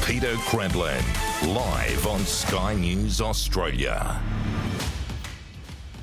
Peter Credlin, live on Sky News Australia.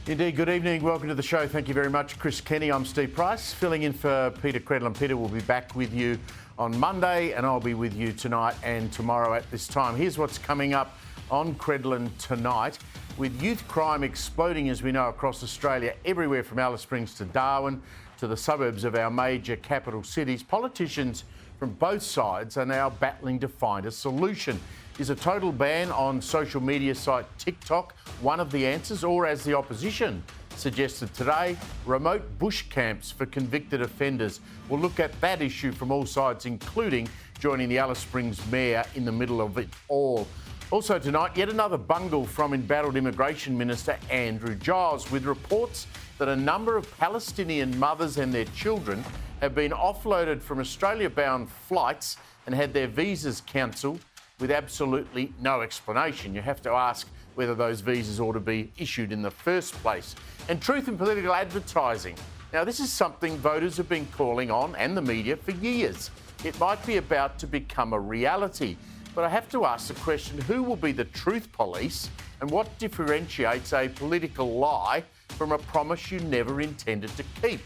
Indeed, good evening. Welcome to the show. Thank you very much, Chris Kenny. I'm Steve Price, filling in for Peter Credlin. Peter will be back with you on Monday, and I'll be with you tonight and tomorrow at this time. Here's what's coming up on Credlin tonight. With youth crime exploding, as we know, across Australia, everywhere from Alice Springs to Darwin to the suburbs of our major capital cities, politicians from both sides are now battling to find a solution. Is a total ban on social media site TikTok one of the answers, or, as the opposition suggested today, remote bush camps for convicted offenders? We'll look at that issue from all sides, including joining the Alice Springs Mayor in the middle of it all. Also tonight, yet another bungle from embattled Immigration Minister Andrew Giles, with reports that a number of Palestinian mothers and their children have been offloaded from Australia-bound flights and had their visas cancelled with absolutely no explanation. You have to ask whether those visas ought to be issued in the first place. And truth in political advertising. Now, this is something voters have been calling on, and the media, for years. It might be about to become a reality. But I have to ask the question, who will be the truth police, and what differentiates a political lie from a promise you never intended to keep?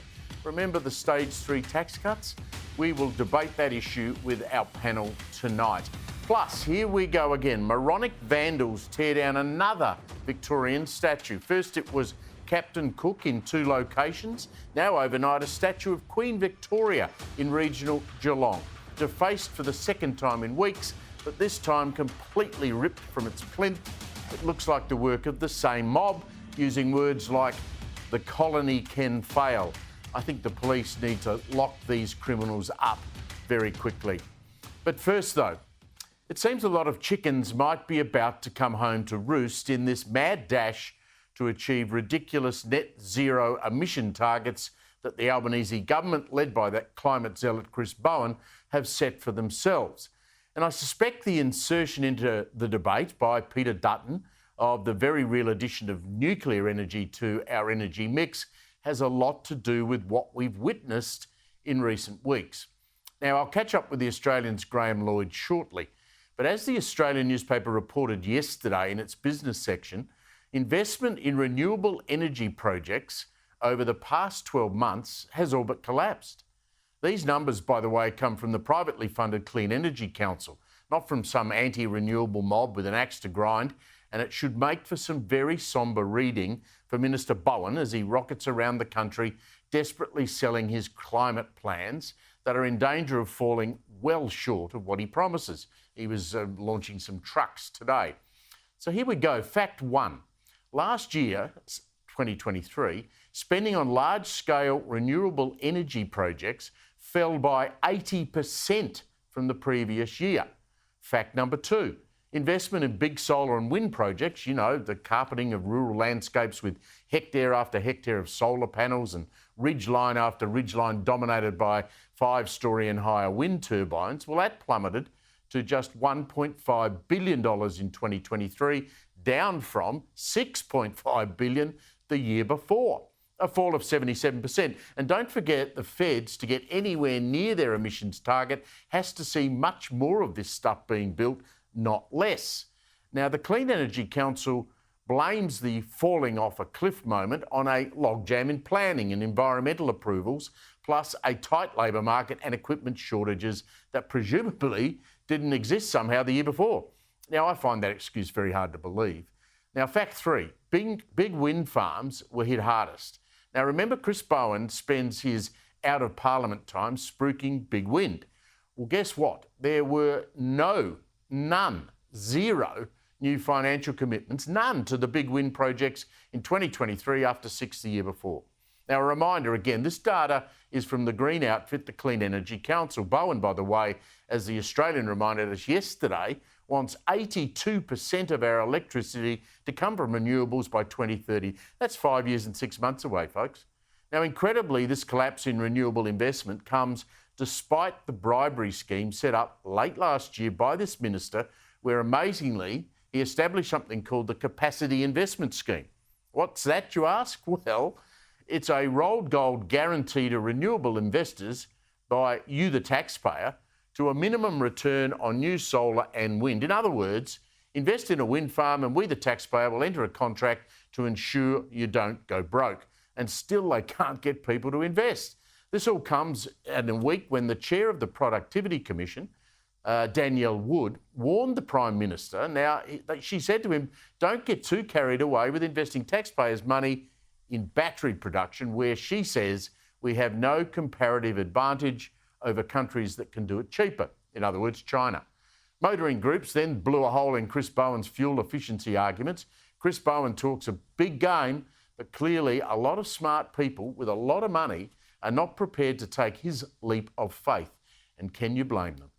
Remember the stage 3 tax cuts? We will debate that issue with our panel tonight. Plus, here we go again. Moronic vandals tear down another Victorian statue. First it was Captain Cook in 2 locations. Now overnight, a statue of Queen Victoria in regional Geelong. Defaced for the second time in weeks, but this time completely ripped from its plinth. It looks like the work of the same mob, using words like, "The colony can fail." I think the police need to lock these criminals up very quickly. But first, though, it seems a lot of chickens might be about to come home to roost in this mad dash to achieve ridiculous net zero emission targets that the Albanese government, led by that climate zealot Chris Bowen, have set for themselves. And I suspect the insertion into the debate by Peter Dutton of the very real addition of nuclear energy to our energy mix has a lot to do with what we've witnessed in recent weeks. Now, I'll catch up with the Australian's Graham Lloyd shortly, but as the Australian newspaper reported yesterday in its business section, investment in renewable energy projects over the past 12 months has all but collapsed. These numbers, by the way, come from the privately funded Clean Energy Council, not from some anti-renewable mob with an axe to grind, and it should make for some very sombre reading for Minister Bowen as he rockets around the country desperately selling his climate plans that are in danger of falling well short of what he promises. He was launching some trucks today. So here we go. Fact 1. Last year, 2023, spending on large-scale renewable energy projects fell by 80% from the previous year. Fact number 2. Investment in big solar and wind projects, you know, the carpeting of rural landscapes with hectare after hectare of solar panels and ridgeline after ridgeline dominated by 5-storey and higher wind turbines, well, that plummeted to just $1.5 billion in 2023, down from $6.5 billion the year before, a fall of 77%. And don't forget, the feds, to get anywhere near their emissions target, has to see much more of this stuff being built, not less. Now, the Clean Energy Council blames the falling off a cliff moment on a logjam in planning and environmental approvals, plus a tight labour market and equipment shortages that presumably didn't exist somehow the year before. Now, I find that excuse very hard to believe. Now, fact 3, big wind farms were hit hardest. Now, remember, Chris Bowen spends his out-of-parliament time spruiking big wind. Well, guess what? There were none, zero new financial commitments, none to the big wind projects in 2023 after 6 the year before. Now, a reminder again, this data is from the green outfit, the Clean Energy Council. Bowen, by the way, as the Australian reminded us yesterday, wants 82% of our electricity to come from renewables by 2030. That's 5 years and 6 months away, folks. Now, incredibly, this collapse in renewable investment comes despite the bribery scheme set up late last year by this minister, where amazingly he established something called the Capacity Investment Scheme. What's that, you ask? Well, it's a rolled gold guarantee to renewable investors by you, the taxpayer, to a minimum return on new solar and wind. In other words, invest in a wind farm and we, the taxpayer, will enter a contract to ensure you don't go broke. And still they can't get people to invest. This all comes in a week when the chair of the Productivity Commission, Danielle Wood, warned the Prime Minister. Now, she said to him, don't get too carried away with investing taxpayers' money in battery production, where she says we have no comparative advantage over countries that can do it cheaper. In other words, China. Motoring groups then blew a hole in Chris Bowen's fuel efficiency arguments. Chris Bowen talks a big game, but clearly a lot of smart people with a lot of money are not prepared to take his leap of faith. And can you blame them?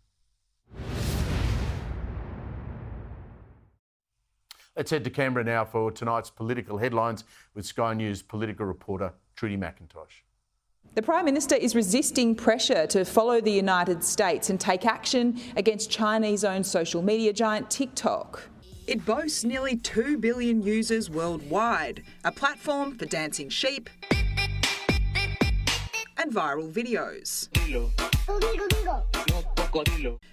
Let's head to Canberra now for tonight's political headlines with Sky News political reporter Trudy McIntosh. The Prime Minister is resisting pressure to follow the United States and take action against Chinese-owned social media giant TikTok. It boasts nearly 2 billion users worldwide, a platform for dancing sheep and viral videos.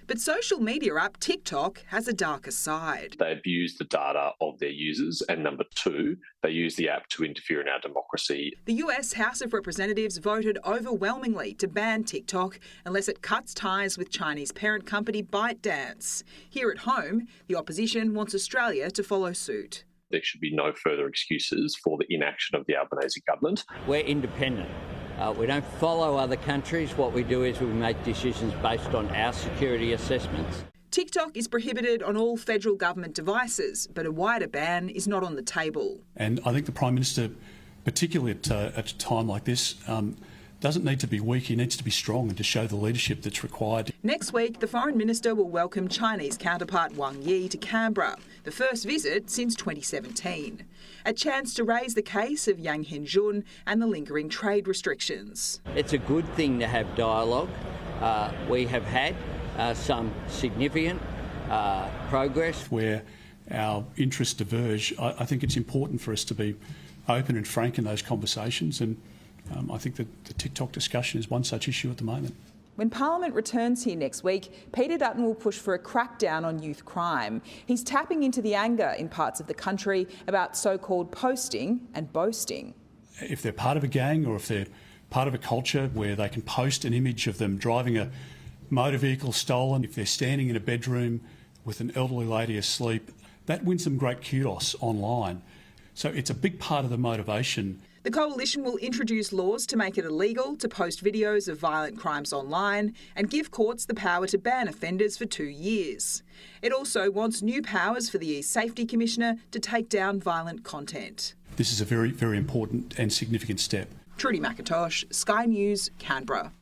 But social media app TikTok has a darker side. They abuse the data of their users, and number two, they use the app to interfere in our democracy. The US House of Representatives voted overwhelmingly to ban TikTok unless it cuts ties with Chinese parent company ByteDance. Here at home, the opposition wants Australia to follow suit. There should be no further excuses for the inaction of the Albanese government. We're independent. We don't follow other countries. What we do is we make decisions based on our security assessments. TikTok is prohibited on all federal government devices, but a wider ban is not on the table. And I think the Prime Minister, particularly at a time like this, doesn't need to be weak. He needs to be strong and to show the leadership that's required. Next week, the Foreign Minister will welcome Chinese counterpart Wang Yi to Canberra, the first visit since 2017. A chance to raise the case of Yang Henjun and the lingering trade restrictions. It's a good thing to have dialogue. We have had some significant progress. Where our interests diverge, I think it's important for us to be open and frank in those conversations, and I think that the TikTok discussion is one such issue at the moment. When Parliament returns here next week, Peter Dutton will push for a crackdown on youth crime. He's tapping into the anger in parts of the country about so-called posting and boasting. If they're part of a gang or if they're part of a culture where they can post an image of them driving a motor vehicle stolen, if they're standing in a bedroom with an elderly lady asleep, that wins them great kudos online. So it's a big part of the motivation. The Coalition will introduce laws to make it illegal to post videos of violent crimes online and give courts the power to ban offenders for 2 years. It also wants new powers for the E-Safety Commissioner to take down violent content. This is a very, very important and significant step. Trudy McIntosh, Sky News, Canberra.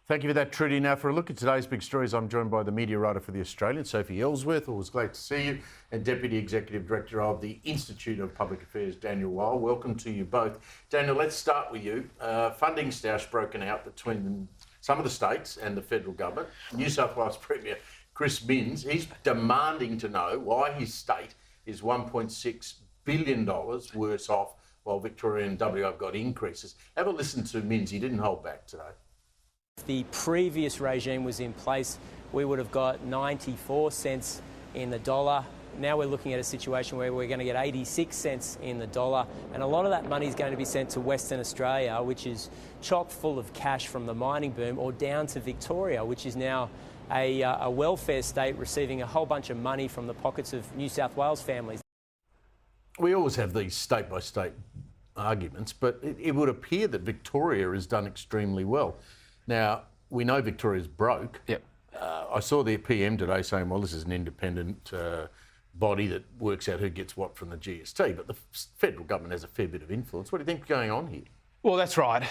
Thank you for that, Trudy. Now, for a look at today's big stories, I'm joined by the media writer for The Australian, Sophie Ellsworth. Always glad to see you, and Deputy Executive Director of the Institute of Public Affairs, Daniel Weil. Welcome to you both. Daniel, let's start with you. Funding stoush broken out between some of the states and the federal government. New South Wales Premier Chris Minns, he's demanding to know why his state is $1.6 billion worse off while Victoria and WA have got increases. Have a listen to Minns. He didn't hold back today. If the previous regime was in place, we would have got 94 cents in the dollar. Now we're looking at a situation where we're going to get 86 cents in the dollar, and a lot of that money is going to be sent to Western Australia, which is chock full of cash from the mining boom, or down to Victoria, which is now a welfare state receiving a whole bunch of money from the pockets of New South Wales families. We always have these state-by-state arguments, but it would appear that Victoria has done extremely well. Now, we know Victoria's broke. Yep. I saw the PM today saying, well, this is an independent body that works out who gets what from the GST, but the federal government has a fair bit of influence. What do you think's going on here? Well, that's right.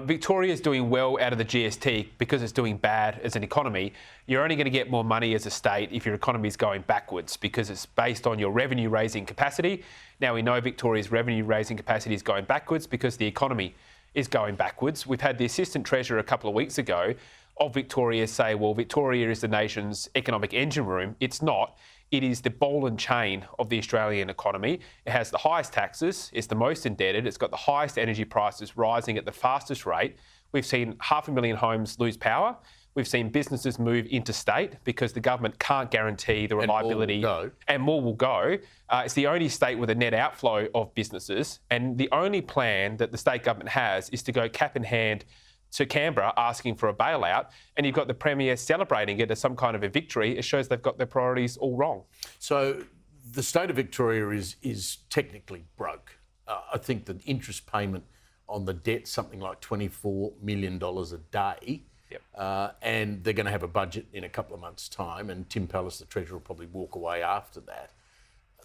Victoria's doing well out of the GST because it's doing bad as an economy. You're only going to get more money as a state if your economy is going backwards because it's based on your revenue-raising capacity. Now, we know Victoria's revenue-raising capacity is going backwards because the economy is going backwards. We've had the Assistant Treasurer a couple of weeks ago of Victoria say, well, Victoria is the nation's economic engine room. It's not. It is the ball and chain of the Australian economy. It has the highest taxes, it's the most indebted, it's got the highest energy prices rising at the fastest rate. We've seen 500,000 homes lose power. We've seen businesses move interstate because the government can't guarantee the reliability. And more will go. It's the only state with a net outflow of businesses. And the only plan that the state government has is to go cap in hand to Canberra asking for a bailout. And you've got the Premier celebrating it as some kind of a victory. It shows they've got their priorities all wrong. So the state of Victoria is technically broke. I think the interest payment on the debt, something like $24 million a day. Yep. And they're going to have a budget in a couple of months' time, and Tim Pallas, the Treasurer, will probably walk away after that.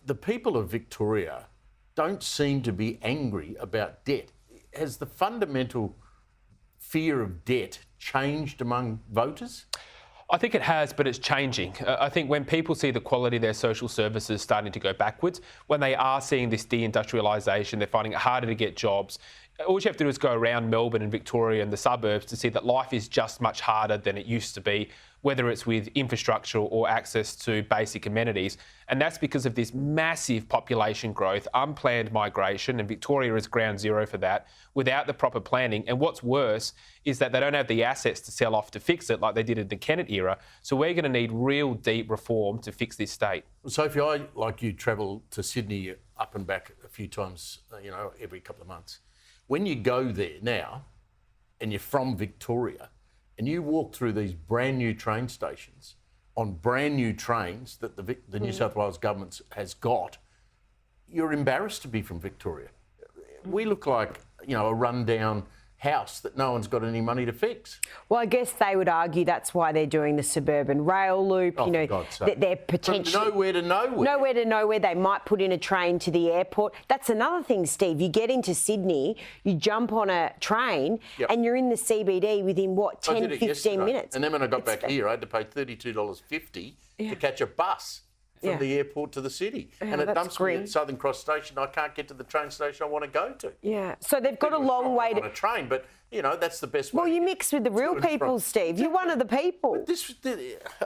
The people of Victoria don't seem to be angry about debt. Has the fundamental fear of debt changed among voters? I think it has, but it's changing. I think when people see the quality of their social services starting to go backwards, when they are seeing this deindustrialisation, they're finding it harder to get jobs. All you have to do is go around Melbourne and Victoria and the suburbs to see that life is just much harder than it used to be, whether it's with infrastructure or access to basic amenities. And that's because of this massive population growth, unplanned migration, and Victoria is ground zero for that, without the proper planning. And what's worse is that they don't have the assets to sell off to fix it like they did in the Kennett era. So we're going to need real deep reform to fix this state. Sophie, I, like you, travel to Sydney up and back a few times, every couple of months. When you go there now and you're from Victoria and you walk through these brand new train stations on brand new trains that the New South Wales government has got, you're embarrassed to be from Victoria. We look like, a rundown house that no one's got any money to fix. Well, I guess they would argue that's why they're doing the suburban rail loop. For God's sake. That they're potentially from nowhere to nowhere. Nowhere to nowhere. They might put in a train to the airport. That's another thing, Steve. You get into Sydney, you jump on a train, and you're in the CBD within 10, 15 minutes. And then when I got back here, I had to pay $32.50 to catch a bus from the airport to the city. And it dumps me at Southern Cross Station. I can't get to the train station I want to go to. Yeah. So they've got a long way to... on a train, but, that's the best way. Well, you mix with the real people, Steve. You're one of the people. But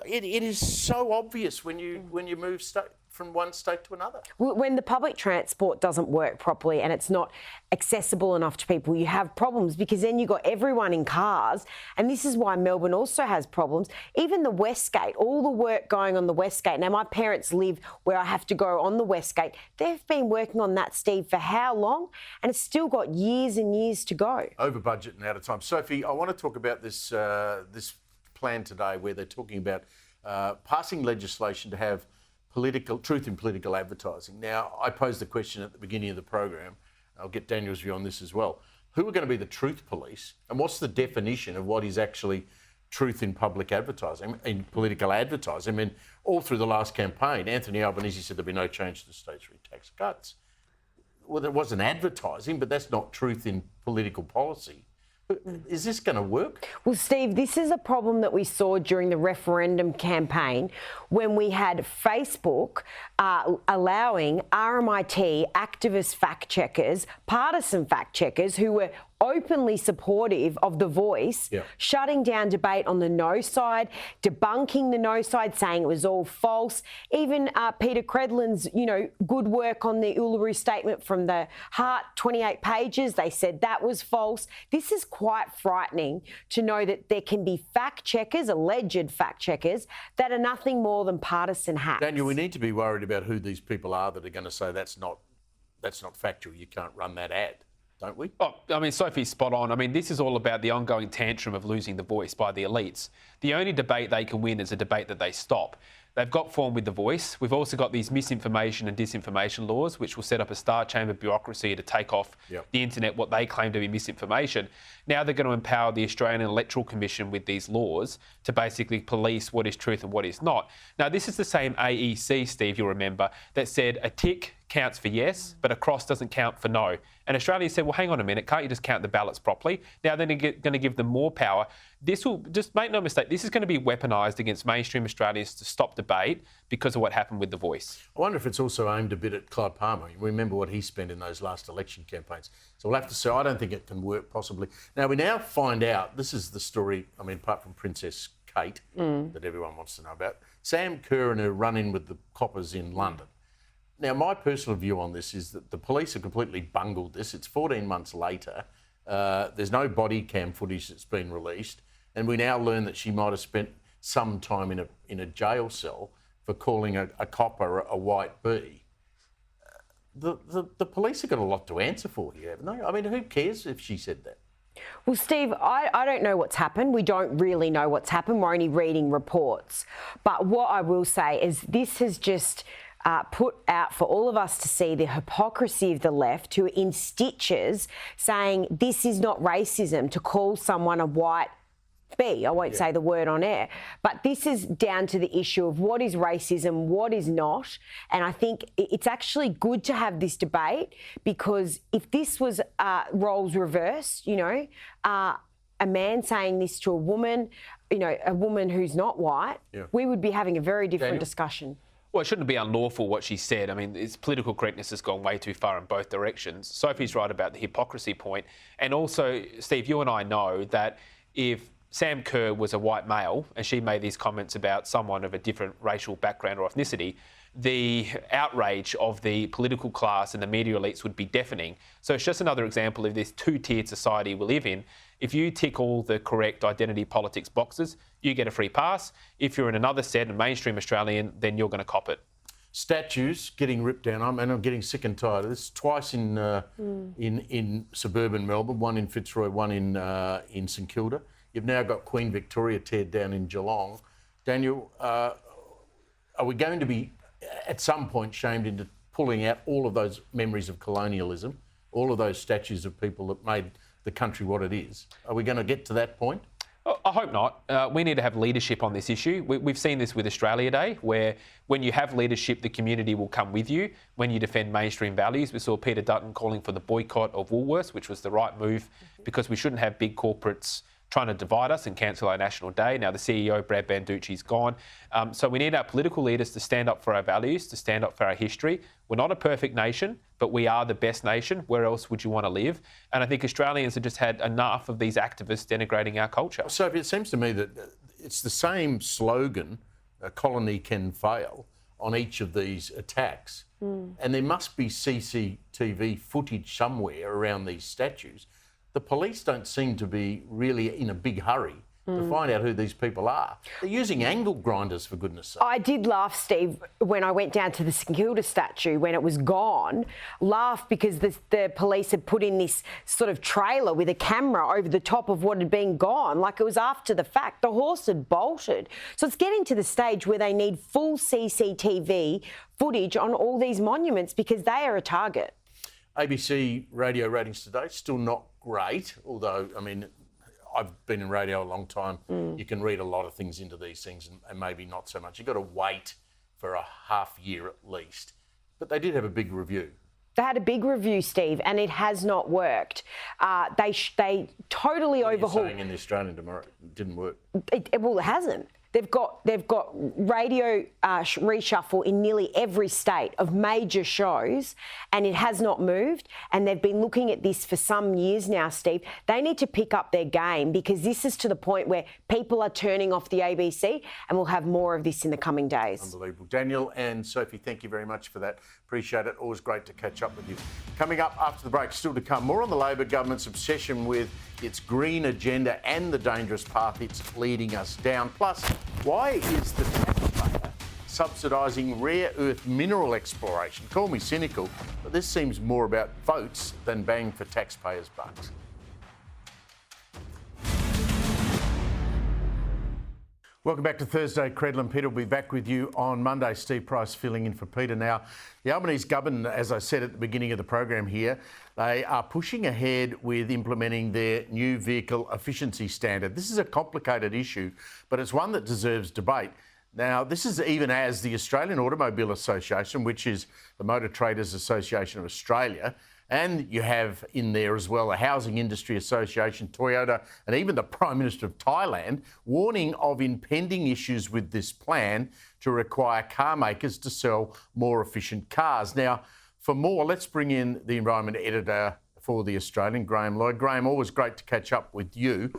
it is so obvious when you move from one state to another. When the public transport doesn't work properly and it's not accessible enough to people, you have problems because then you've got everyone in cars. And this is why Melbourne also has problems. Even the West Gate, all the work going on the West Gate. Now, my parents live where I have to go on the West Gate. They've been working on that, Steve, for how long? And it's still got years and years to go. Over budget and out of time. Sophie, I want to talk about this plan today where they're talking about passing legislation to have truth in political advertising. Now, I posed the question at the beginning of the program. I'll get Daniel's view on this as well. Who are going to be the truth police, and what's the definition of what is actually truth in public advertising, in political advertising? I mean, all through the last campaign, Anthony Albanese said there'd be no change to the state street tax cuts. Well, there wasn't advertising, but that's not truth in political policy. Is this going to work? Well, Steve, this is a problem that we saw during the referendum campaign when we had Facebook allowing RMIT activist fact checkers, partisan fact checkers who were openly supportive of The Voice, shutting down debate on the no side, debunking the no side, saying it was all false. Even Peter Credlin's, good work on the Uluru Statement from the Heart, 28 pages, they said that was false. This is quite frightening to know that there can be fact checkers, alleged fact checkers, that are nothing more than partisan hacks. Daniel, we need to be worried about who these people are that are going to say that's not factual, you can't run that ad. Don't we? Oh, I mean, Sophie's spot on. I mean, this is all about the ongoing tantrum of losing the voice by the elites. The only debate they can win is a debate that they stop. They've got form with The Voice. We've also got these misinformation and disinformation laws, which will set up a star chamber bureaucracy to take off the internet what they claim to be misinformation. Now they're going to empower the Australian Electoral Commission with these laws to basically police what is truth and what is not. Now, this is the same AEC, Steve, you'll remember, that said a tick counts for yes, but a cross doesn't count for no. And Australia said, well, hang on a minute, can't you just count the ballots properly? Now they're going to give them more power. This will, just make no mistake, this is going to be weaponised against mainstream Australians to stop debate because of what happened with The Voice. I wonder if it's also aimed a bit at Clive Palmer. Remember what he spent in those last election campaigns. So we'll have to see. I don't think it can work possibly. Now, we now find out, this is the story, I mean, apart from Princess Kate, that everyone wants to know about. Sam Kerr and her run-in with the coppers in London. Now, my personal view on this is that the police have completely bungled this. It's 14 months later. There's no body cam footage that's been released. And we now learn that she might have spent some time in a jail cell for calling a copper a white bee. The police have got a lot to answer for here, haven't they? I mean, who cares if she said that? Well, Steve, I don't know what's happened. We don't really know what's happened. We're only reading reports. But what I will say is this has just put out for all of us to see the hypocrisy of the left, who are in stitches saying this is not racism to call someone a white bee. I won't say the word on air, but this is down to the issue of what is racism, what is not. And I think it's actually good to have this debate, because if this was roles reversed, a man saying this to a woman, a woman who's not white, we would be having a very different discussion. Well, it shouldn't be unlawful what she said. I mean, its political correctness has gone way too far in both directions. Sophie's right about the hypocrisy point. And also, Steve, you and I know that if Sam Kerr was a white male and she made these comments about someone of a different racial background or ethnicity, the outrage of the political class and the media elites would be deafening. So it's just another example of this two-tiered society we live in. If you tick all the correct identity politics boxes, you get a free pass. If you're in another set, a mainstream Australian, then you're going to cop it. Statues getting ripped down. I'm getting sick and tired of this. Twice in suburban Melbourne, one in Fitzroy, one in St Kilda. You've now got Queen Victoria teared down in Geelong. Daniel, are we going to be at some point shamed into pulling out all of those memories of colonialism, all of those statues of people that made the country what it is? Are we going to get to that point? I hope not. We need to have leadership on this issue. We've seen this with Australia Day, where when you have leadership, the community will come with you when you defend mainstream values. We saw Peter Dutton calling for the boycott of Woolworths, which was the right move, because we shouldn't have big corporates trying to divide us and cancel our National Day. Now the CEO, Brad Banducci's gone. So we need our political leaders to stand up for our values, to stand up for our history. We're not a perfect nation, but we are the best nation. Where else would you want to live? And I think Australians have just had enough of these activists denigrating our culture. So it seems to me that it's the same slogan, a colony can fail, on each of these attacks. And there must be CCTV footage somewhere around these statues. The police don't seem to be really in a big hurry to find out who these people are. They're using angle grinders, for goodness sake. I did laugh, Steve, when I went down to the St Kilda statue when it was gone. Laugh because the police had put in this sort of trailer with a camera over the top of what had been gone, like it was after the fact. The horse had bolted. So it's getting to the stage where they need full CCTV footage on all these monuments because they are a target. ABC radio ratings today, still not great, although, I mean, I've been in radio a long time. You can read a lot of things into these things and maybe not so much. You've got to wait for a half year at least. But they did have a big review. They had a big review, Steve, and it has not worked. They totally overhauled. You're saying in the Australian tomorrow it didn't work? Well, it hasn't. They've got radio reshuffle in nearly every state of major shows, and it has not moved. And they've been looking at this for some years now, Steve. They need to pick up their game because this is to the point where people are turning off the ABC, and we'll have more of this in the coming days. Unbelievable. Daniel and Sophie, thank you very much for that. Appreciate it. Always great to catch up with you. Coming up after the break, still to come, more on the Labor government's obsession with its green agenda and the dangerous path it's leading us down. Plus, why is the taxpayer subsidising rare earth mineral exploration? Call me cynical, but this seems more about votes than bang for taxpayers' bucks. Welcome back to Thursday. Credlin. Peter will be back with you on Monday. Steve Price filling in for Peter. Now, the Albanese government, as I said at the beginning of the program here, they are pushing ahead with implementing their new vehicle efficiency standard. This is a complicated issue, but it's one that deserves debate. Now, this is even as the Australian Automobile Association, which is the Motor Traders Association of Australia, and you have in there as well the Housing Industry Association, Toyota, and even the Prime Minister of Thailand, warning of impending issues with this plan to require car makers to sell more efficient cars. Now, for more, let's bring in the Environment Editor for The Australian, Graham Lloyd. Graham, always great to catch up with you.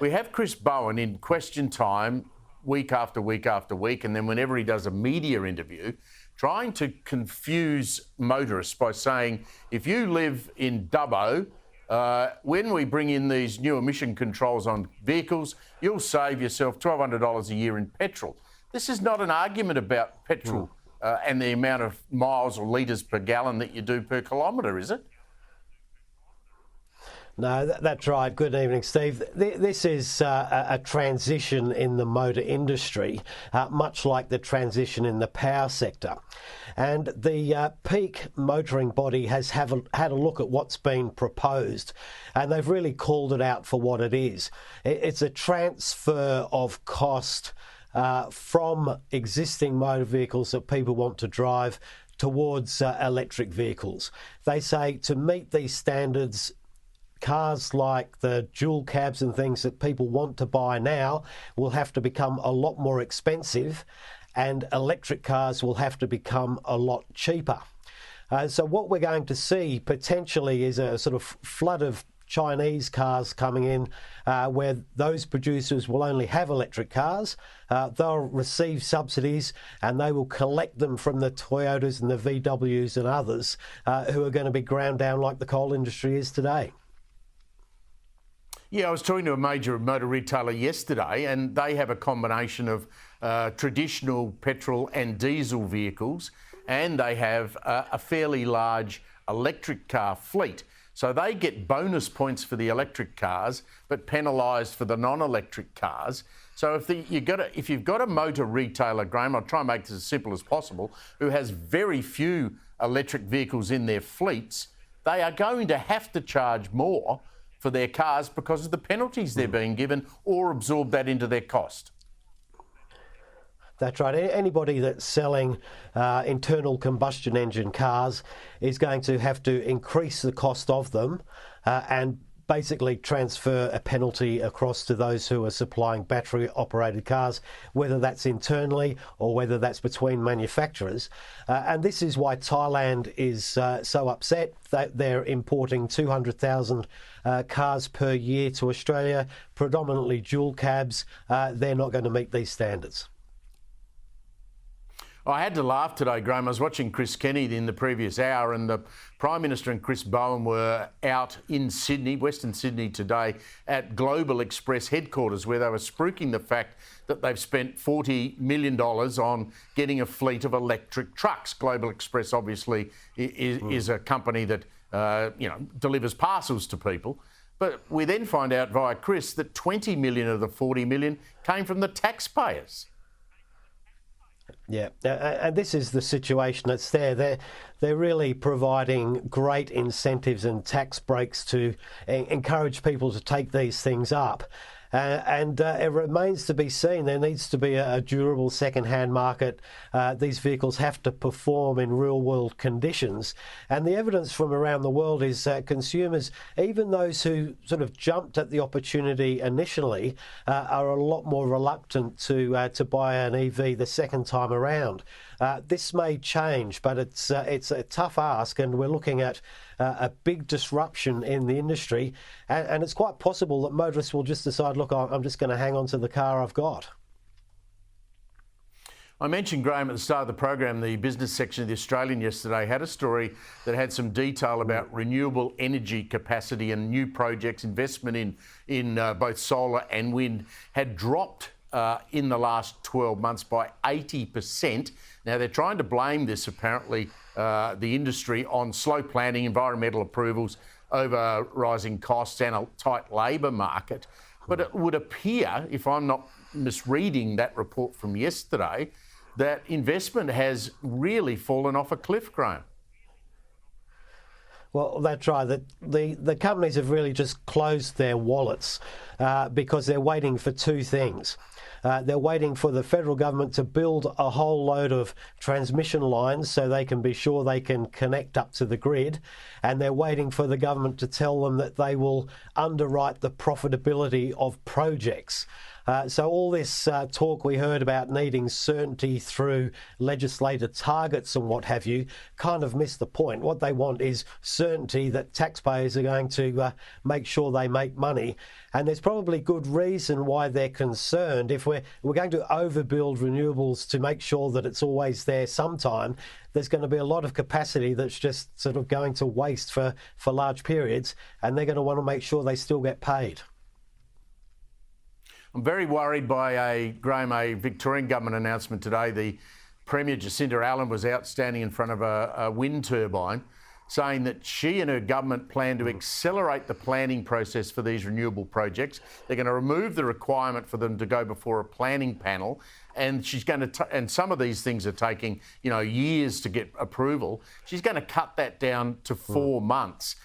We have Chris Bowen in Question Time week after week after week, and then whenever he does a media interview, trying to confuse motorists by saying, if you live in Dubbo, when we bring in these new emission controls on vehicles, you'll save yourself $1,200 a year in petrol. This is not an argument about petrol and the amount of miles or litres per gallon that you do per kilometre, is it? No, that's right. Good evening, Steve. This is a transition in the motor industry, much like the transition in the power sector. And the peak motoring body has had a look at what's been proposed, and they've really called it out for what it is. It's a transfer of cost from existing motor vehicles that people want to drive towards electric vehicles. They say to meet these standards, cars like the dual cabs and things that people want to buy now will have to become a lot more expensive, and electric cars will have to become a lot cheaper. So what we're going to see potentially is a sort of flood of Chinese cars coming in where those producers will only have electric cars. They'll receive subsidies and they will collect them from the Toyotas and the VWs and others who are going to be ground down like the coal industry is today. Yeah, I was talking to a major motor retailer yesterday, and they have a combination of traditional petrol and diesel vehicles, and they have a fairly large electric car fleet. So they get bonus points for the electric cars, but penalised for the non-electric cars. So if you've got a motor retailer, Graham, I'll try and make this as simple as possible, who has very few electric vehicles in their fleets, they are going to have to charge more for their cars because of the penalties they're being given, or absorb that into their cost. That's right. Anybody that's selling internal combustion engine cars is going to have to increase the cost of them and basically transfer a penalty across to those who are supplying battery-operated cars, whether that's internally or whether that's between manufacturers. And this is why Thailand is so upset that they're importing 200,000 cars per year to Australia, predominantly dual cabs. They're not going to meet these standards. I had to laugh today, Graham. I was watching Chris Kenny in the previous hour, and the Prime Minister and Chris Bowen were out in Sydney, Western Sydney today, at Global Express headquarters, where they were spruiking the fact that they've spent $40 million on getting a fleet of electric trucks. Global Express obviously is a company that delivers parcels to people. But we then find out via Chris that 20 million of the 40 million came from the taxpayers. Yeah, and this is the situation that's there. They're really providing great incentives and tax breaks to encourage people to take these things up. And it remains to be seen. There needs to be a durable second-hand market. These vehicles have to perform in real-world conditions. And the evidence from around the world is that consumers, even those who sort of jumped at the opportunity initially, are a lot more reluctant to buy an EV the second time around. This may change, but it's a tough ask, and we're looking at a big disruption in the industry, and it's quite possible that motorists will just decide, look, I'm just going to hang on to the car I've got. I mentioned, Graham, at the start of the program, the business section of The Australian yesterday had a story that had some detail about renewable energy capacity and new projects. Investment in both solar and wind had dropped in the last 12 months by 80%. Now, they're trying to blame this, apparently, the industry on slow planning, environmental approvals, over rising costs and a tight labour market. But it would appear, if I'm not misreading that report from yesterday, that investment has really fallen off a cliff, Graham. Well, that's right. The companies have really just closed their wallets because they're waiting for two things. They're waiting for the federal government to build a whole load of transmission lines so they can be sure they can connect up to the grid, and they're waiting for the government to tell them that they will underwrite the profitability of projects. So all this talk we heard about needing certainty through legislative targets and what have you kind of missed the point. What they want is certainty that taxpayers are going to make sure they make money. And there's probably good reason why they're concerned. If we're going to overbuild renewables to make sure that it's always there sometime, there's going to be a lot of capacity that's just sort of going to waste for large periods, and they're going to want to make sure they still get paid. I'm very worried by a Victorian government announcement today. The Premier Jacinta Allen was out standing in front of a wind turbine, saying that she and her government plan to accelerate the planning process for these renewable projects. They're going to remove the requirement for them to go before a planning panel, and she's going to and some of these things are taking years to get approval. She's going to cut that down to 4 months.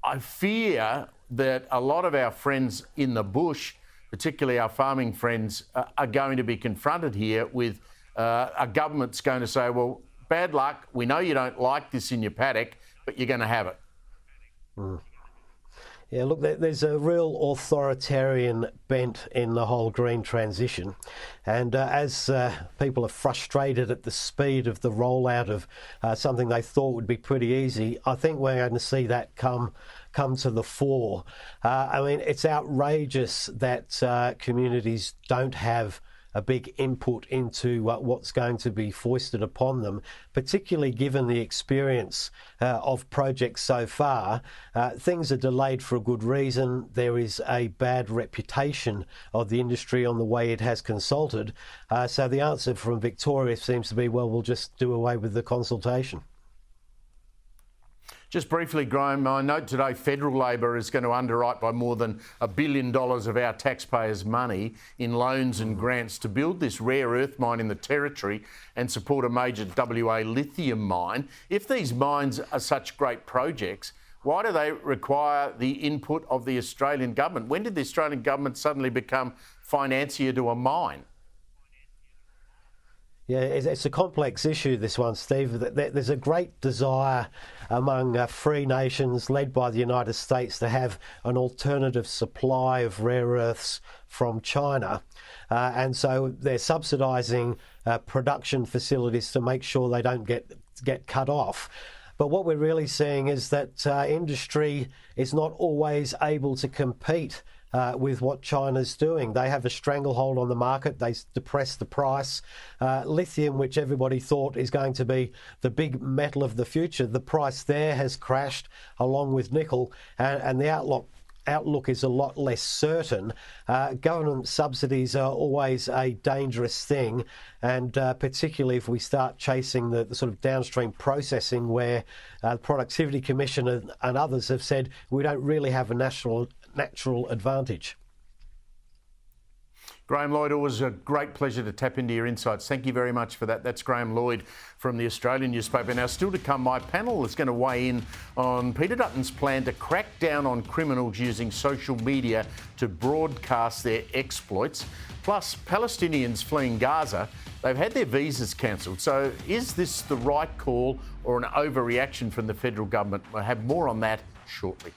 I fear that a lot of our friends in the bush, particularly our farming friends, are going to be confronted here with a government's going to say, well, bad luck, we know you don't like this in your paddock, but you're going to have it. Yeah, look, there's a real authoritarian bent in the whole green transition. And as people are frustrated at the speed of the rollout of something they thought would be pretty easy, I think we're going to see that come to the fore. I mean, it's outrageous that communities don't have a big input into what's going to be foisted upon them, particularly given the experience of projects so far. Things are delayed for a good reason. There is a bad reputation of the industry on the way it has consulted. So the answer from Victoria seems to be, well, we'll just do away with the consultation. Just briefly, Graham, I note today federal Labor is going to underwrite by more than $1 billion of our taxpayers' money in loans and grants to build this rare earth mine in the Territory and support a major WA lithium mine. If these mines are such great projects, why do they require the input of the Australian government? When did the Australian government suddenly become financier to a mine? Yeah, it's a complex issue, this one, Steve. There's a great desire among free nations led by the United States to have an alternative supply of rare earths from China. And so they're subsidising production facilities to make sure they don't get cut off. But what we're really seeing is that industry is not always able to compete with what China's doing. They have a stranglehold on the market. They depress the price. Lithium, which everybody thought is going to be the big metal of the future, the price there has crashed along with nickel, and the outlook is a lot less certain. Government subsidies are always a dangerous thing, and particularly if we start chasing the sort of downstream processing where the Productivity Commission and others have said we don't really have a natural advantage. Graham Lloyd, always a great pleasure to tap into your insights. Thank you very much for that. That's Graham Lloyd from the Australian newspaper. Now, still to come, my panel is going to weigh in on Peter Dutton's plan to crack down on criminals using social media to broadcast their exploits. Plus, Palestinians fleeing Gaza, they've had their visas cancelled. So is this the right call or an overreaction from the federal government? We'll have more on that shortly.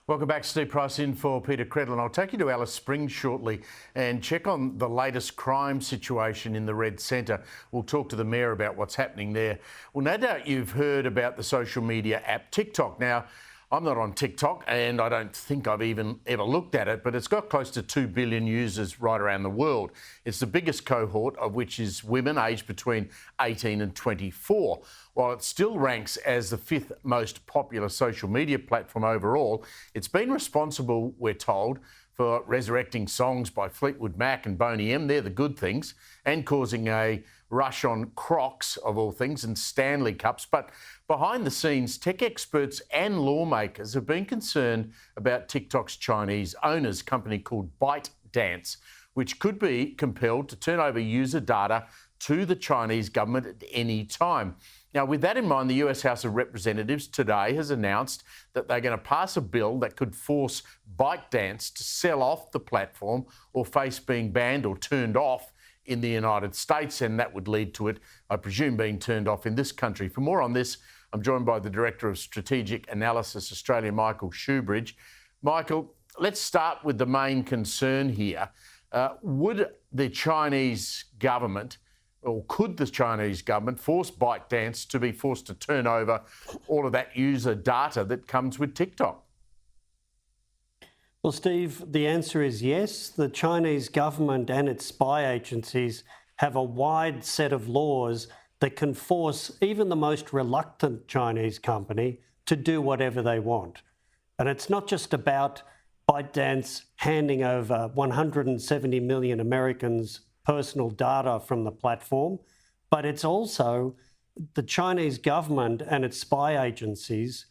Welcome back. Steve Price in for Peter Credlin. I'll take you to Alice Springs shortly and check on the latest crime situation in the Red Centre. We'll talk to the Mayor about what's happening there. Well, no doubt you've heard about the social media app TikTok. Now, I'm not on TikTok and I don't think I've even ever looked at it, but it's got close to 2 billion users right around the world. It's the biggest cohort of which is women aged between 18 and 24. While it still ranks as the 5th most popular social media platform overall, it's been responsible, we're told, for resurrecting songs by Fleetwood Mac and Boney M, they're the good things, and causing a rush on Crocs, of all things, and Stanley Cups. But behind the scenes, tech experts and lawmakers have been concerned about TikTok's Chinese owners, a company called ByteDance, which could be compelled to turn over user data to the Chinese government at any time. Now, with that in mind, the US House of Representatives today has announced that they're going to pass a bill that could force ByteDance to sell off the platform or face being banned or turned off in the United States, and that would lead to it, I presume, being turned off in this country. For more on this, I'm joined by the Director of Strategic Analysis Australia, Michael Shoebridge. Michael, let's start with the main concern here. Would the Chinese government or could the Chinese government force ByteDance to be forced to turn over all of that user data that comes with TikTok? Well, Steve, the answer is yes. The Chinese government and its spy agencies have a wide set of laws that can force even the most reluctant Chinese company to do whatever they want. And it's not just about ByteDance handing over 170 million Americans' personal data from the platform, but it's also the Chinese government and its spy agencies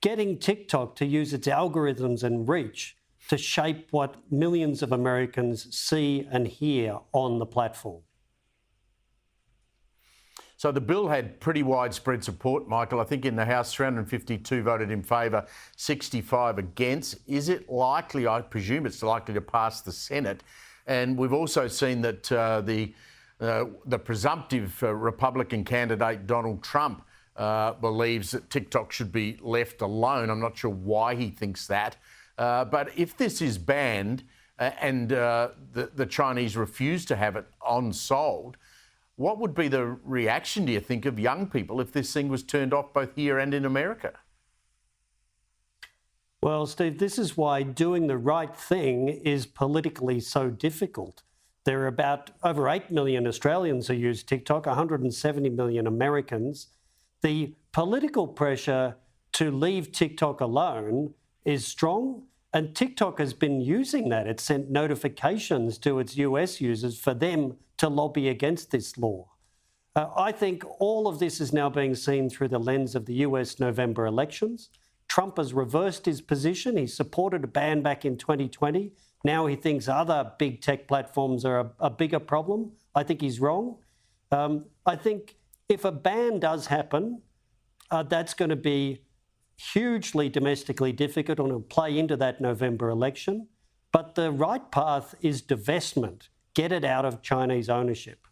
getting TikTok to use its algorithms and reach to shape what millions of Americans see and hear on the platform. So the bill had pretty widespread support, Michael. I think in the House, 352 voted in favour, 65 against. Is it likely, I presume it's likely to pass the Senate? And we've also seen that the presumptive Republican candidate, Donald Trump, believes that TikTok should be left alone. I'm not sure why he thinks that. But if this is banned and the Chinese refuse to have it on-sold, what would be the reaction, do you think, of young people if this thing was turned off both here and in America? Well, Steve, this is why doing the right thing is politically so difficult. There are about over 8 million Australians who use TikTok, 170 million Americans. The political pressure to leave TikTok alone is strong, and TikTok has been using that. It sent notifications to its US users for them to lobby against this law. I think all of this is now being seen through the lens of the US November elections. Trump has reversed his position. He supported a ban back in 2020. Now he thinks other big tech platforms are a bigger problem. I think he's wrong. I think if a ban does happen, that's going to be hugely domestically difficult and it'll play into that November election. But the right path is divestment. Get it out of Chinese ownership.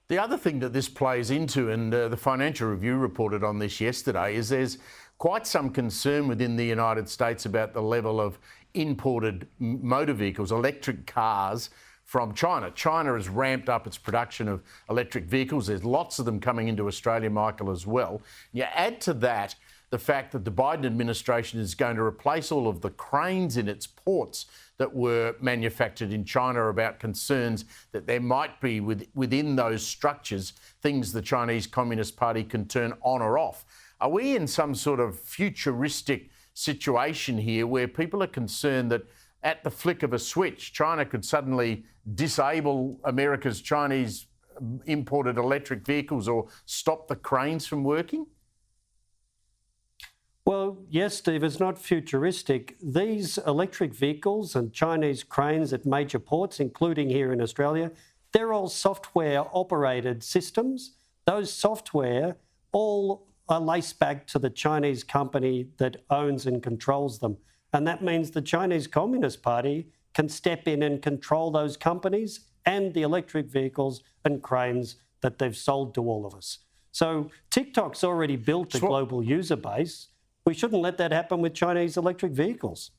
The other thing that this plays into, and the Financial Review reported on this yesterday, is there's quite some concern within the United States about the level of imported motor vehicles, electric cars, from China. China has ramped up its production of electric vehicles. There's lots of them coming into Australia, Michael, as well. You add to that the fact that the Biden administration is going to replace all of the cranes in its ports that were manufactured in China, about concerns that there might be within those structures things the Chinese Communist Party can turn on or off. Are we in some sort of futuristic situation here where people are concerned that at the flick of a switch, China could suddenly disable America's Chinese imported electric vehicles or stop the cranes from working? Well, yes, Steve, it's not futuristic. These electric vehicles and Chinese cranes at major ports, including here in Australia, they're all software-operated systems. Those software all are laced back to the Chinese company that owns and controls them. And that means the Chinese Communist Party can step in and control those companies and the electric vehicles and cranes that they've sold to all of us. So TikTok's already built a global user base. We shouldn't let that happen with Chinese electric vehicles.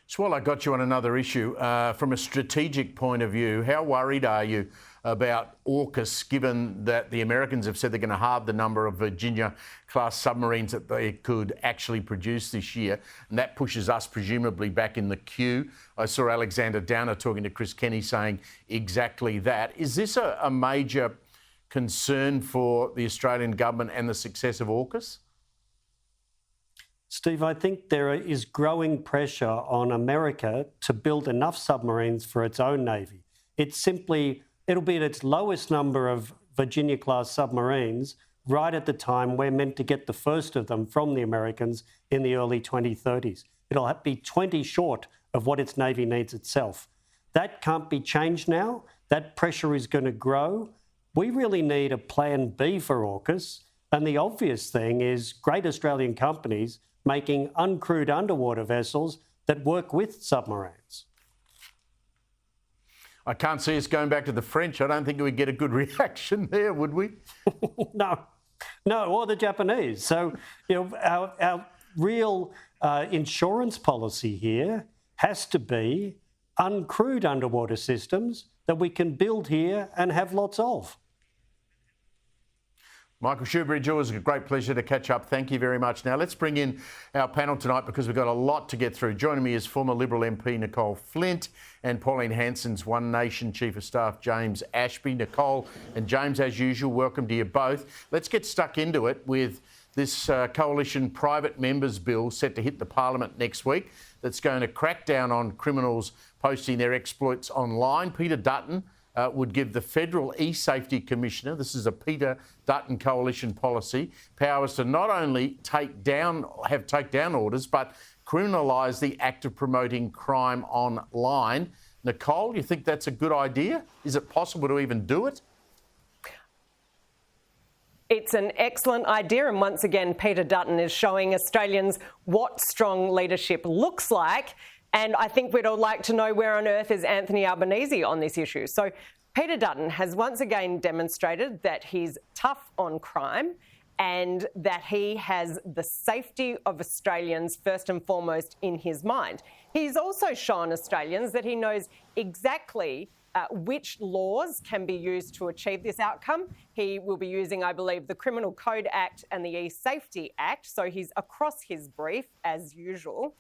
Swallow, I got you on another issue. From a strategic point of view, how worried are you about AUKUS, given that the Americans have said they're going to halve the number of Virginia-class submarines that they could actually produce this year, and that pushes us presumably back in the queue? I saw Alexander Downer talking to Chris Kenny saying exactly that. Is this a major concern for the Australian government and the success of AUKUS? Steve, I think there is growing pressure on America to build enough submarines for its own Navy. It'll be at its lowest number of Virginia-class submarines right at the time we're meant to get the first of them from the Americans in the early 2030s. It'll be 20 short of what its Navy needs itself. That can't be changed now. That pressure is going to grow. We really need a plan B for AUKUS. And the obvious thing is great Australian companies making uncrewed underwater vessels that work with submarines. I can't see us going back to the French. I don't think we'd get a good reaction there, would we? No, or the Japanese. So, our real insurance policy here has to be uncrewed underwater systems that we can build here and have lots of. Michael Shoebridge, always a great pleasure to catch up. Thank you very much. Now, let's bring in our panel tonight because we've got a lot to get through. Joining me is former Liberal MP Nicole Flint and Pauline Hanson's One Nation Chief of Staff James Ashby. Nicole and James, as usual, welcome to you both. Let's get stuck into it with this Coalition Private Members Bill set to hit the Parliament next week that's going to crack down on criminals posting their exploits online. Peter Dutton would give the Federal E-Safety Commissioner, this is a Peter Dutton coalition policy, powers to not only have takedown orders, but criminalise the act of promoting crime online. Nicole, you think that's a good idea? Is it possible to even do it? It's an excellent idea, and once again, Peter Dutton is showing Australians what strong leadership looks like. And I think we'd all like to know where on earth is Anthony Albanese on this issue. So Peter Dutton has once again demonstrated that he's tough on crime and that he has the safety of Australians first and foremost in his mind. He's also shown Australians that he knows exactly which laws can be used to achieve this outcome. He will be using, I believe, the Criminal Code Act and the E-Safety Act. So he's across his brief as usual.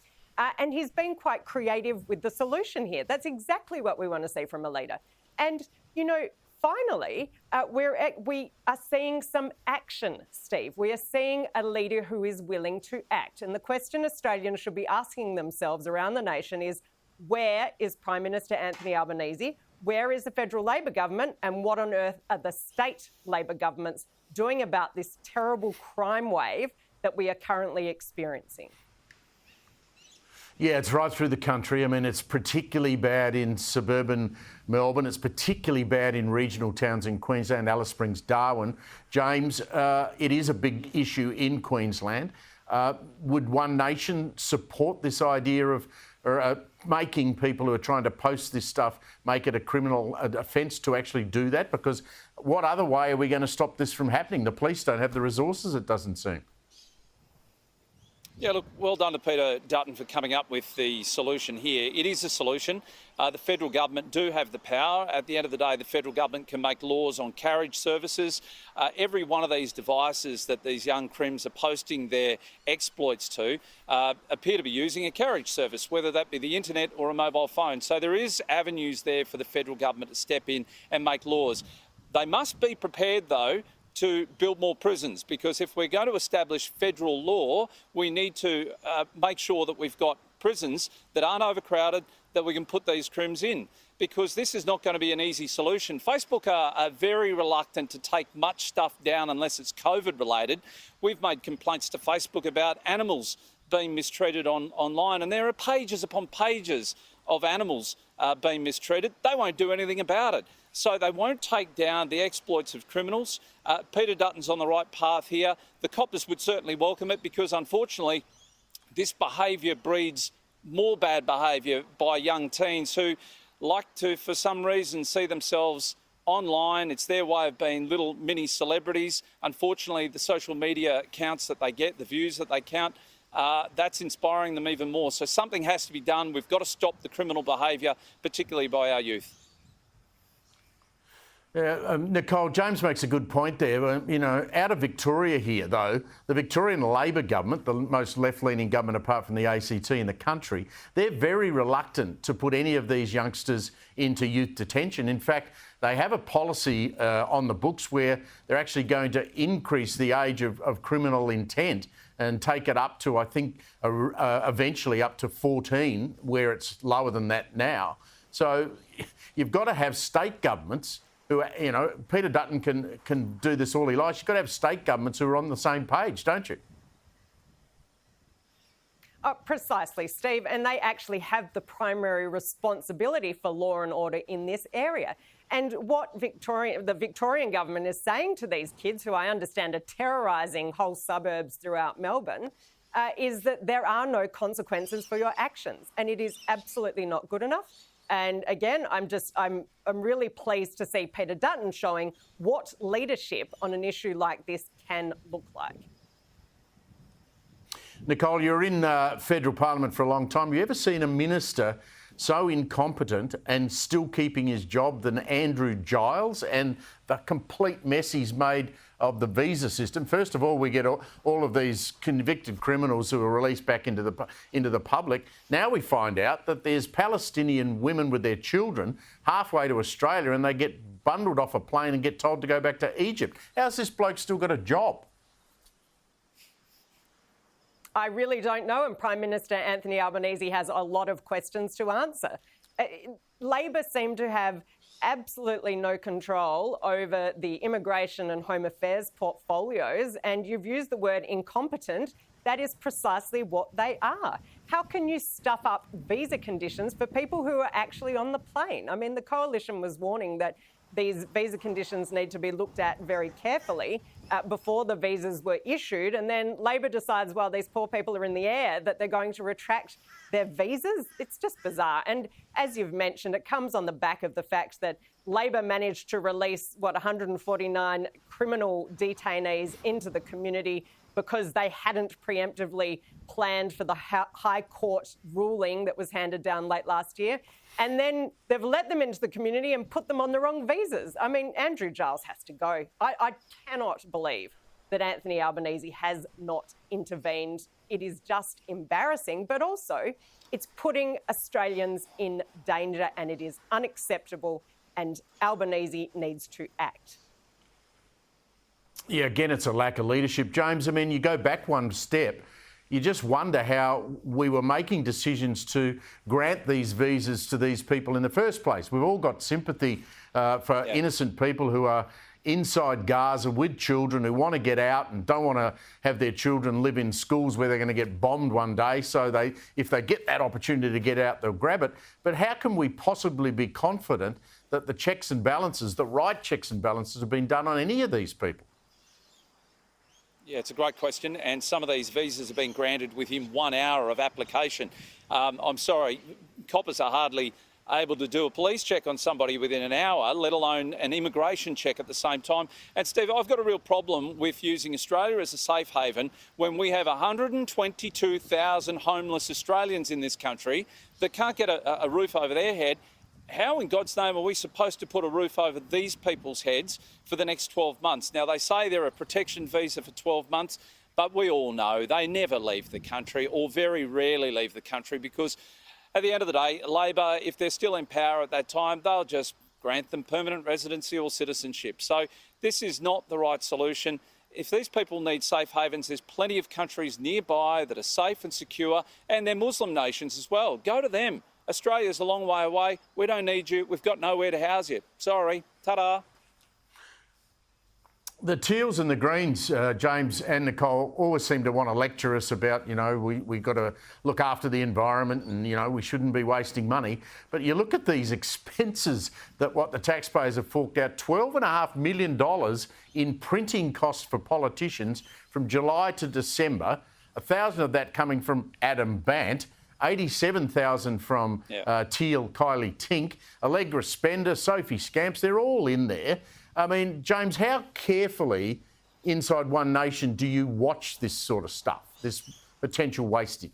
And he's been quite creative with the solution here. That's exactly what we want to see from a leader. And, you know, finally, we are seeing some action, Steve. We are seeing a leader who is willing to act. And the question Australians should be asking themselves around the nation is, where is Prime Minister Anthony Albanese? Where is the federal Labor government? And what on earth are the state Labor governments doing about this terrible crime wave that we are currently experiencing? Yeah, it's right through the country. I mean, it's particularly bad in suburban Melbourne. It's particularly bad in regional towns in Queensland, Alice Springs, Darwin. James, it is a big issue in Queensland. Would One Nation support this idea of making people who are trying to post this stuff make it a criminal offence to actually do that? Because what other way are we going to stop this from happening? The police don't have the resources, it doesn't seem. Yeah, look, well done to Peter Dutton for coming up with the solution here. It is a solution. The federal government do have the power. At the end of the day, the federal government can make laws on carriage services. Every one of these devices that these young crims are posting their exploits to appear to be using a carriage service, whether that be the internet or a mobile phone. So there is avenues there for the federal government to step in and make laws. They must be prepared, though, to build more prisons, because if we're going to establish federal law, we need to make sure that we've got prisons that aren't overcrowded, that we can put these crims in, because this is not going to be an easy solution. Facebook are very reluctant to take much stuff down unless it's COVID related. We've made complaints to Facebook about animals being mistreated online, and there are pages upon pages of animals being mistreated. They won't do anything about it. So they won't take down the exploits of criminals. Peter Dutton's on the right path here. The coppers would certainly welcome it, because unfortunately this behaviour breeds more bad behaviour by young teens who like to, for some reason, see themselves online. It's their way of being little mini celebrities. Unfortunately, the social media accounts that they get, the views that they count, that's inspiring them even more. So something has to be done. We've got to stop the criminal behaviour, particularly by our youth. Nicole, James makes a good point there. You know, out of Victoria here, though, the Victorian Labor government, the most left-leaning government apart from the ACT in the country, they're very reluctant to put any of these youngsters into youth detention. In fact, they have a policy on the books where they're actually going to increase the age of criminal intent and take it up to, I think, eventually up to 14, where it's lower than that now. So you've got to have state governments who, you know, Peter Dutton can do this all he likes. You've got to have state governments who are on the same page, don't you? Precisely, Steve. And they actually have the primary responsibility for law and order in this area. And what the Victorian government is saying to these kids, who I understand are terrorising whole suburbs throughout Melbourne, is that there are no consequences for your actions. And it is absolutely not good enough. And again, I'm really pleased to see Peter Dutton showing what leadership on an issue like this can look like. Nicole, you're in federal parliament for a long time. Have you ever seen a minister so incompetent and still keeping his job than Andrew Giles and the complete mess he's made of the visa system? First of all, we get all of these convicted criminals who are released back into the public. Now we find out that there's Palestinian women with their children halfway to Australia and they get bundled off a plane and get told to go back to Egypt. How's this bloke still got a job? I really don't know, and Prime Minister Anthony Albanese has a lot of questions to answer. Labor seem to have absolutely no control over the immigration and home affairs portfolios, and you've used the word incompetent. That is precisely what they are. How can you stuff up visa conditions for people who are actually on the plane? I mean, the Coalition was warning that these visa conditions need to be looked at very carefully before the visas were issued. And then Labor decides while these poor people are in the air that they're going to retract their visas. It's just bizarre. And as you've mentioned, it comes on the back of the fact that Labor managed to release, 149 criminal detainees into the community because they hadn't preemptively planned for the High Court ruling that was handed down late last year. And then they've let them into the community and put them on the wrong visas. I mean, Andrew Giles has to go. I cannot believe that Anthony Albanese has not intervened. It is just embarrassing, but also it's putting Australians in danger and it is unacceptable, and Albanese needs to act. Yeah, again, it's a lack of leadership. James, I mean, you go back one step, you just wonder how we were making decisions to grant these visas to these people in the first place. We've all got sympathy for innocent people who are inside Gaza with children who want to get out and don't want to have their children live in schools where they're going to get bombed one day. So if they get that opportunity to get out, they'll grab it. But how can we possibly be confident that the checks and balances, the right checks and balances, have been done on any of these people? Yeah, it's a great question, and some of these visas have been granted within 1 hour of application. I'm sorry, coppers are hardly able to do a police check on somebody within an hour, let alone an immigration check at the same time. And Steve, I've got a real problem with using Australia as a safe haven when we have 122,000 homeless Australians in this country that can't get a roof over their head. How in God's name are we supposed to put a roof over these people's heads for the next 12 months? Now, they say they're a protection visa for 12 months, but we all know they never leave the country, or very rarely leave the country, because at the end of the day, Labor, if they're still in power at that time, they'll just grant them permanent residency or citizenship. So this is not the right solution. If these people need safe havens, there's plenty of countries nearby that are safe and secure, and they're Muslim nations as well. Go to them. Australia's a long way away. We don't need you. We've got nowhere to house you. Sorry. Ta-da. The Teals and the Greens, James and Nicole, always seem to want to lecture us about, we've got to look after the environment and, we shouldn't be wasting money. But you look at these expenses that what the taxpayers have forked out, $12.5 million in printing costs for politicians from July to December, 1,000 of that coming from Adam Bant, 87,000 from Teal, Kylie Tink, Allegra Spender, Sophie Scamps, they're all in there. I mean, James, how carefully inside One Nation do you watch this sort of stuff, this potential wastage?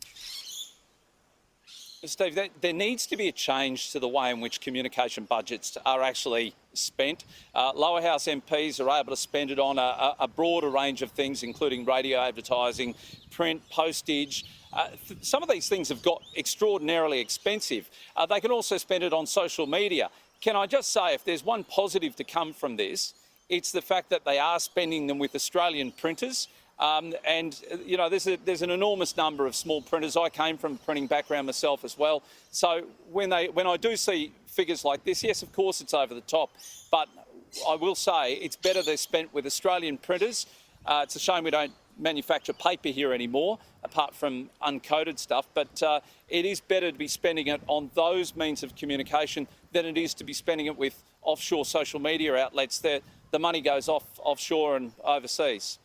Steve, there needs to be a change to the way in which communication budgets are actually spent. Lower house MPs are able to spend it on a broader range of things, including radio advertising, print, postage. Some of these things have got extraordinarily expensive. They can also spend it on social media. Can I just say, if there's one positive to come from this, it's the fact that they are spending them with Australian printers. There's an enormous number of small printers. I came from a printing background myself as well. So when I do see figures like this, yes, of course it's over the top, but I will say it's better they're spent with Australian printers. It's a shame we don't manufacture paper here anymore, apart from uncoated stuff, but it is better to be spending it on those means of communication than it is to be spending it with offshore social media outlets. The money goes offshore and overseas.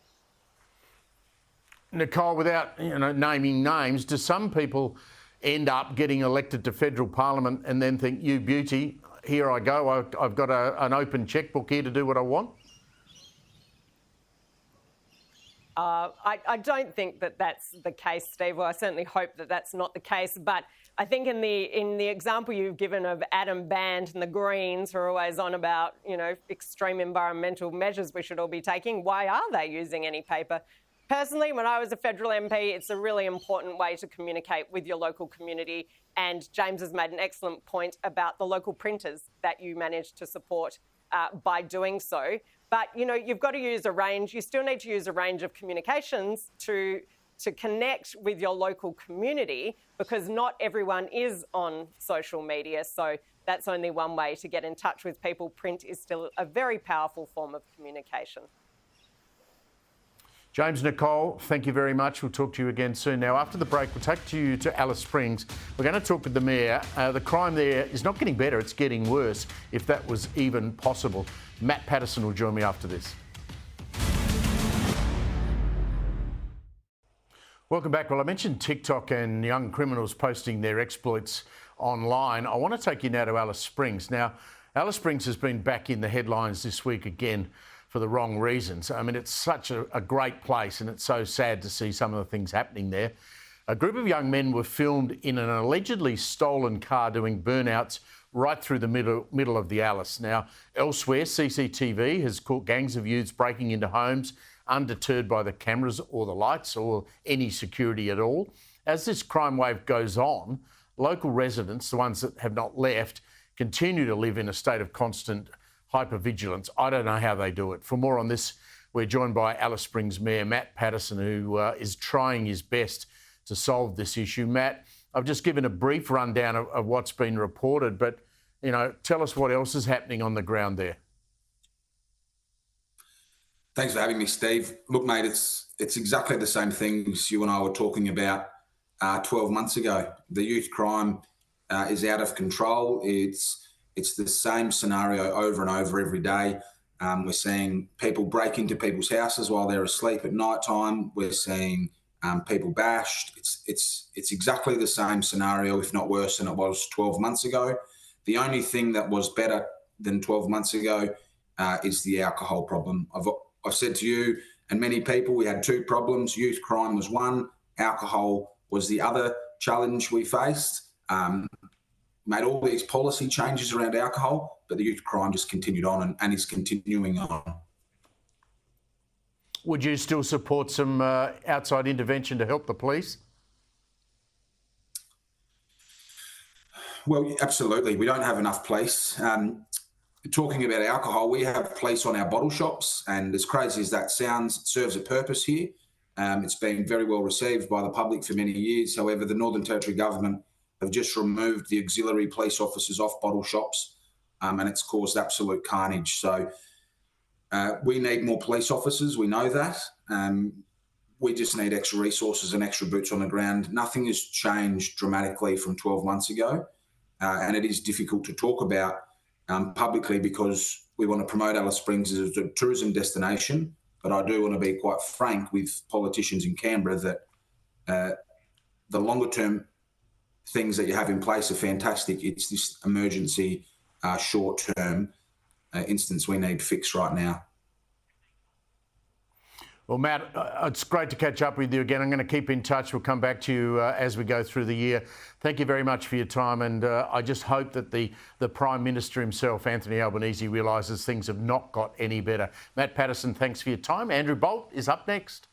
Nicole, without naming names, do some people end up getting elected to federal parliament and then think, you beauty, here I go, I've got an open checkbook here to do what I want? I don't think that that's the case, Steve. Well, I certainly hope that that's not the case. But I think in the example you've given of Adam Band and the Greens, who are always on about, extreme environmental measures we should all be taking, why are they using any paper? Personally, when I was a federal MP, it's a really important way to communicate with your local community. And James has made an excellent point about the local printers that you managed to support by doing so. But, you've got to use a range. You still need to use a range of communications to connect with your local community, because not everyone is on social media. So that's only one way to get in touch with people. Print is still a very powerful form of communication. James, Nicole, thank you very much. We'll talk to you again soon. Now, after the break, we'll take you to Alice Springs. We're going to talk with the Mayor. The crime there is not getting better, it's getting worse, if that was even possible. Matt Patterson will join me after this. Welcome back. Well, I mentioned TikTok and young criminals posting their exploits online. I want to take you now to Alice Springs. Now, Alice Springs has been back in the headlines this week again for the wrong reasons. I mean, it's such a great place, and it's so sad to see some of the things happening there. A group of young men were filmed in an allegedly stolen car doing burnouts right through the middle of the Alice. Now, elsewhere, CCTV has caught gangs of youths breaking into homes, undeterred by the cameras or the lights or any security at all. As this crime wave goes on, local residents, the ones that have not left, continue to live in a state of constant hypervigilance. I don't know how they do it. For more on this, we're joined by Alice Springs Mayor Matt Patterson, who is trying his best to solve this issue. Matt, I've just given a brief rundown of what's been reported, but, tell us what else is happening on the ground there. Thanks for having me, Steve. Look, mate, it's exactly the same things you and I were talking about 12 months ago. The youth crime is out of control. It's the same scenario over and over every day. We're seeing people break into people's houses while they're asleep at night time. We're seeing people bashed. It's exactly the same scenario, if not worse than it was 12 months ago. The only thing that was better than 12 months ago is the alcohol problem. I've said to you and many people, we had two problems. Youth crime was one, alcohol was the other challenge we faced. Made all these policy changes around alcohol, but the youth crime just continued on and is continuing on. Would you still support some outside intervention to help the police? Well, absolutely. We don't have enough police. Talking about alcohol, we have police on our bottle shops, and as crazy as that sounds, it serves a purpose here. It's been very well received by the public for many years. However, the Northern Territory Government have just removed the auxiliary police officers off bottle shops, and it's caused absolute carnage. So we need more police officers, we know that. We just need extra resources and extra boots on the ground. Nothing has changed dramatically from 12 months ago, and it is difficult to talk about publicly because we want to promote Alice Springs as a tourism destination, but I do want to be quite frank with politicians in Canberra that the longer term things that you have in place are fantastic. It's this emergency, short-term instance we need fixed right now. Well, Matt, it's great to catch up with you again. I'm going to keep in touch. We'll come back to you as we go through the year. Thank you very much for your time, and I just hope that the Prime Minister himself, Anthony Albanese, realises things have not got any better. Matt Patterson, thanks for your time. Andrew Bolt is up next.